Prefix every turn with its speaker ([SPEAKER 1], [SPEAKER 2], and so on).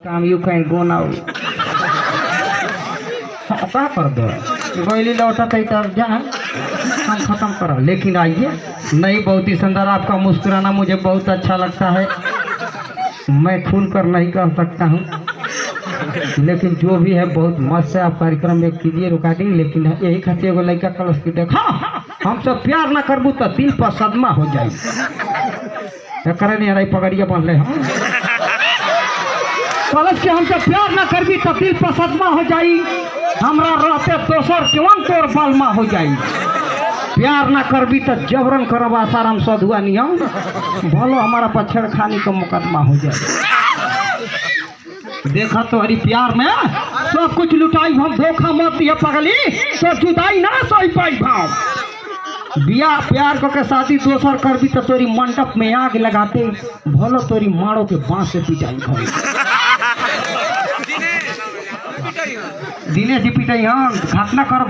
[SPEAKER 1] काम यू कहीं गोना क्या कर दो गोली लौटा तब जा हम खत्म करो। लेकिन आइए, नहीं बहुत ही सुंदर, आपका मुस्कुराना मुझे बहुत अच्छा लगता है। मैं खुल कर नहीं कह सकता हूँ, लेकिन जो भी है बहुत मस्त है। आप कार्यक्रम में कीजिए रिकॉर्डिंग, लेकिन यही खातिर एगो लड़का कलश की देखा हम सब प्यार ना करबू तो दिल पर सदमा हो जाए। करे नहीं पगड़िया बनले हम कलश के हमसे प्यार ना करबी तो दिल पर सदमा हो जाई। हमरा रहते दोसर केवन तोर बालमा हो जाई। प्यार ना करबी तो जबरन करब आसाराम सधुआ नियम भलो हमारा पर छेड़खानी का मुकदमा हो जाए। देखा तो हरी प्यार में सब कुछ लुटाई हम, धोखा मत दिए पगली तो जुदाई ना सही पाई भाव। बिया प्यार को के शादी दोसर करबी तो तोरी मंडप में आग लगाते भलो तोरी मारो के बांस से पिटाई भाई। दिनेश जी पिटाई हाँ घटना कर